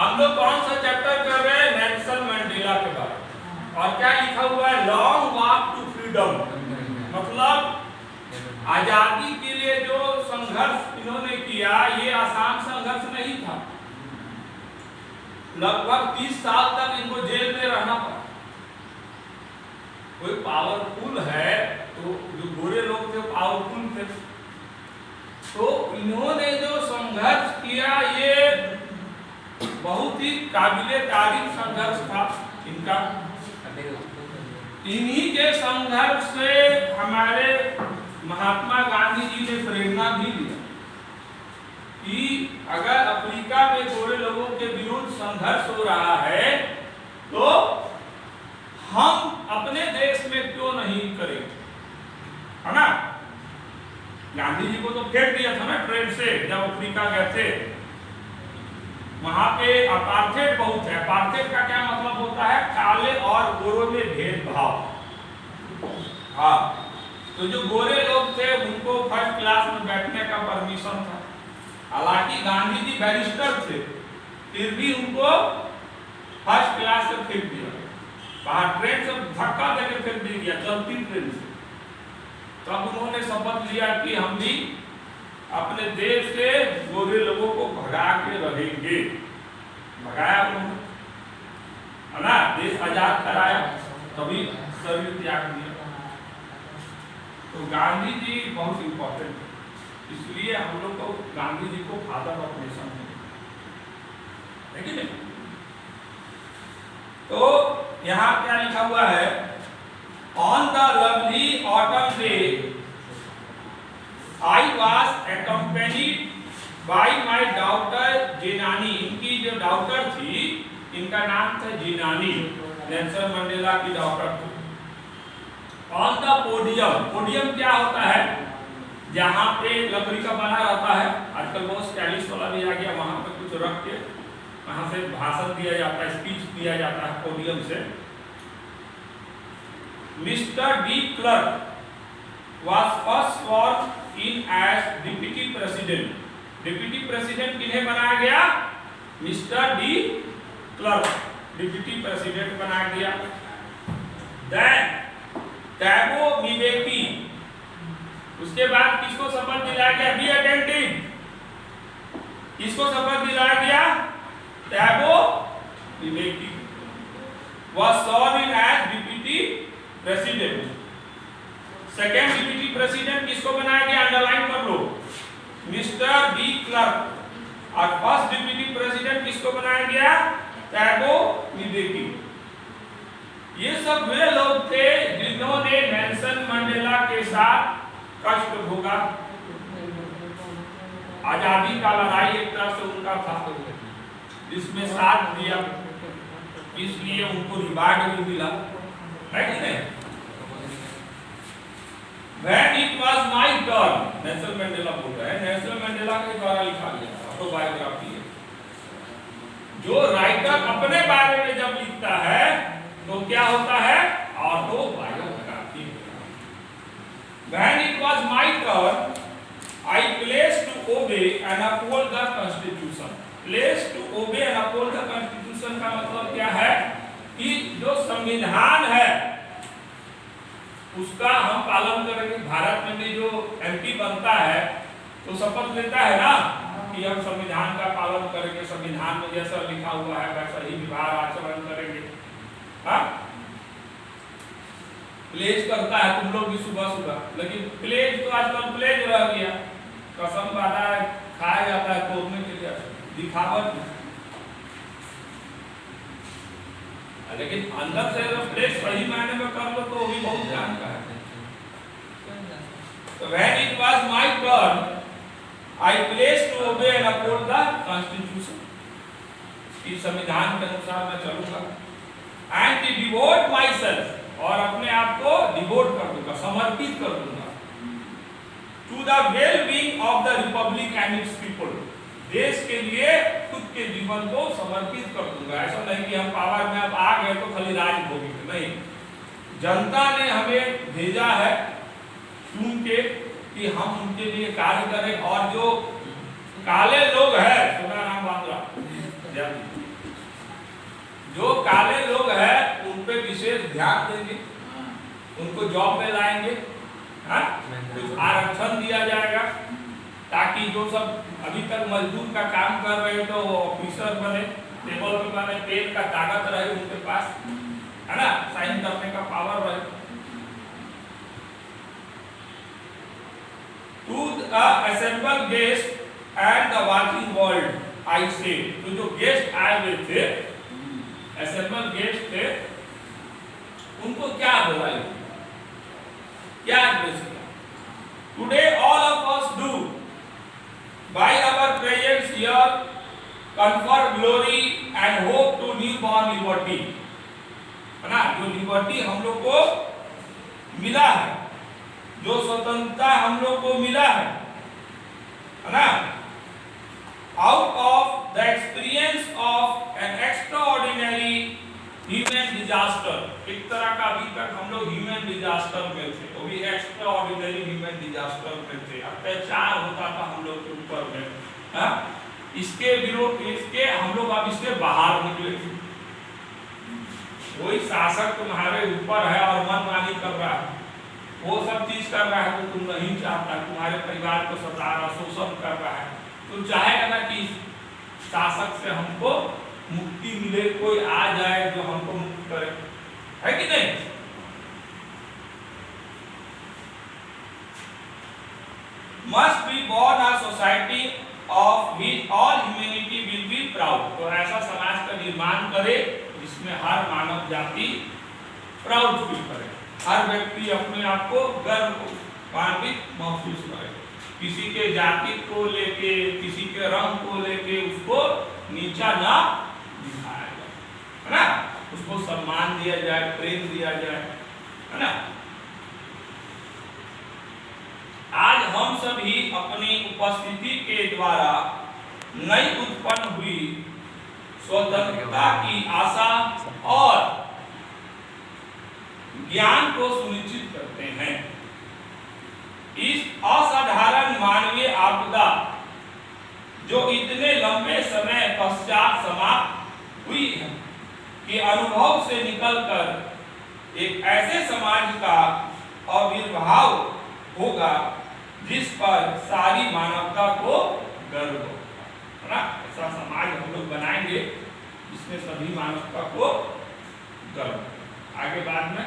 हम लोग कौन सा चैप्टर कर रहे हैं? नेल्सन मंडेला के बारे में। और क्या लिखा हुआ है? लॉन्ग वॉक टू फ्रीडम, मतलब आजादी के लिए जो संघर्ष इन्होंने किया, ये आसान संघर्ष नहीं था। लगभग 30 साल तक इनको जेल में रहना पड़ा। कोई पावरफुल है तो जो गोरे लोग थे पावरफुल थे, तो इन्होंने जो संघर्ष किया ये बहुत ही काबिले तारीफ संघर्ष था इनका। इन्हीं के संघर्ष से हमारे महात्मा गांधी जी ने प्रेरणा भी लिया कि अगर अफ्रीका में गोरे लोगों के विरुद्ध संघर्ष हो रहा है तो हम अपने देश में क्यों नहीं करें, है ना। गांधी जी को तो फेंक दिया था ना ट्रेन से जब अफ्रीका गए थे। वहां पे अपार्थेड बहुत है। अपार्थेड का क्या मतलब होता है? काले और गोरों में भेदभाव। हाँ, तो जो गोरे लोग थे उनको फर्स्ट क्लास में बैठने का परमिशन था। हालांकि गांधी जी बैरिस्टर थे, फिर भी उनको फर्स्ट क्लास से फेंक दिया। बाहर ट्रेन से धक्का देकर फेंक दिया, चलती ट्रेन से। तब उन्होंने शपथ लिया कि हम भी अपने देश से गोरे लोगों को भगा के रहेंगे। भगाया उन्होंने, है ना, देश आजाद कराया, तभी शरीर त्याग दिया। तो गांधी जी बहुत इंपॉर्टेंट है, इसलिए हम लोग को गांधी जी को फादर ऑफ नेशन है कि नहीं। तो यहाँ क्या लिखा हुआ है? On the lovely autumn day I was accompanied by my daughter जिनानी। इनकी जो डॉटर थी, इनका नाम था जिनानी, नेल्सन मंडेला की डॉटर थी। ऑन द पोडियम, पोडियम क्या होता है? जहाँ पे लकड़ी का बना रहता है, आजकल बहुत स्टाइलिश वाला भी आ गया, वहां पे कुछ रख के वहां से भाषण दिया जाता है, स्पीच दिया जाता है पोडियम से। Mister de Klerk was first sworn in as deputy president. Deputy president किन्हें बनाया गया? Mister de Klerk deputy president बना दिया। Then टैबो मिबेकी, उसके बाद किसको शपथ दिलाया गया? Be attentive. किसको शपथ दिलाया गया? टैबो मिबेकी was sworn in as deputy president. Second deputy president किसको बनाया गया? अंडरलाइन कर लो, मिस्टर डी क्लर्क। और फर्स्ट डिप्टी प्रेसिडेंट किसको बनाया गया? टैबो मिबेकी। ये सब वे लोग थे जिन्होंने नेल्सन मंडेला के साथ कष्ट भोगा। आजादी का लड़ाई एक तरह से उनका था, जिसमें साथ दिया, इसलिए उनको रिवार्ड भी मिला, है कि नहीं। When it was my turn, Nelson Mandela बोल रहे हैं, नेल्सन मंडेला के द्वारा लिखा गया ऑटोबायोग्राफी है। जो राइटर अपने बारे में जब लिखता है तो क्या होता है? Autobiography. When it was my turn, I pledged to obey and uphold the Constitution. Pledged to obey and uphold the Constitution का मतलब क्या है? कि जो संविधान है उसका हम पालन करेंगे। भारत में भी जो एमपी बनता है तो शपथ लेता है ना कि हम संविधान का पालन करेंगे, संविधान में जैसा लिखा हुआ है वैसा ही व्यवहार आचरण करेंगे। हाँ, प्लेज करता है तुम लोग भी सुबह सुबह, लेकिन प्लेज तो आजकल प्लेज रह गया, कसम वादा खाया जाता है तोड़ने के लिए, दिखावट। लेकिन अंदर से अगर प्लेज सही मायने में कर लो तो भी बहुत ध्यान का है। तो when it was my turn, I pledged to obey and uphold the Constitution. इस संविधान के अनुसार मैं चलूंगा। And to devote myself, और अपने आप को डिवोट कर दूंगा, समर्पित कर दूंगा, to the well-being of the Republic and its people. देश के लिए खुद के जीवन को समर्पित कर दूंगा। ऐसा नहीं कि हम पावर में अब आ गए तो खाली राज भोगेंगे, नहीं। जनता ने हमें भेजा है चुन के कि हम उनके लिए कार्य करें। और जो काले लोग हैं, सुना नाम बांद्रा, जो काले लोग हैं उन पे विशेष ध्यान देंगे, उनको जॉब में लाएंगे, हाँ, कुछ आरक्षण दिया जाएगा ताकि जो सब अभी तक मजदूर का काम कर रहे तो वो ऑफिसर बने, टेबल पे बने, पेन का ताकत रहे उनके पास, है ना, साइन करने का पावर रहे। To the assembled guest and the watching world, I say, तो जो गेस्ट आए हुए थे, assembled गेस्ट थे, उनको क्या बोला, क्या एड्रेस किया? Today all of us do, by our presence here, confer glory and hope to newborn liberty, है ना, जो लिबर्टी हम लोग को मिला है, जो स्वतंत्रता हम लोग को मिला है ना, out of the experience of N extraordinary human disaster, एक तरह का अभी तक हम लोग ह्यूमन डिजास्टर में थे, वो भी एक्स्ट्राऑर्डिनरी ह्यूमन डिजास्टर में थे, अत्याचार होता था हम लोग के ऊपर में, हाँ, इसके विरोध, इसके हम लोग अब इससे बाहर निकले। कोई शासक तुम्हारे ऊपर है और मनमानी कर रहा है, वो सब चीज कर रहा है तो तुम नहीं चाहता, तुम्हारे परिवार को सता रहा, शोषण कर रहा है, तुम चाहेगा ना कि शासक से हमको मुक्ति मिले, कोई आ जाए जो हमको मुक्त करे, है कि नहीं? Must be born a society of which all humanity will be proud, तो ऐसा समाज का निर्माण करे जिसमें हर मानव जाति प्राउड फील करे, हर व्यक्ति अपने आप को गर्वान्वित महसूस करे, किसी के जाति को लेके, किसी के रंग को लेके उसको नीचा ना दिखाया जाए, है ना, उसको सम्मान दिया जाए, प्रेम दिया जाए, है ना। आज हम सभी अपनी उपस्थिति के द्वारा नई उत्पन्न हुई स्वतंत्रता की आशा और ज्ञान को सुनिश्चित करते हैं। इस असाधारण मानवीय आपदा जो इतने लंबे समय पश्चात समाप्त हुई है के अनुभव से निकलकर एक ऐसे समाज का आविर्भाव होगा जिस पर सारी मानवता को गर्व हो, है ना, ऐसा समाज हम लोग बनाएंगे जिसमें सभी मानवता को गर्व। आगे बाद में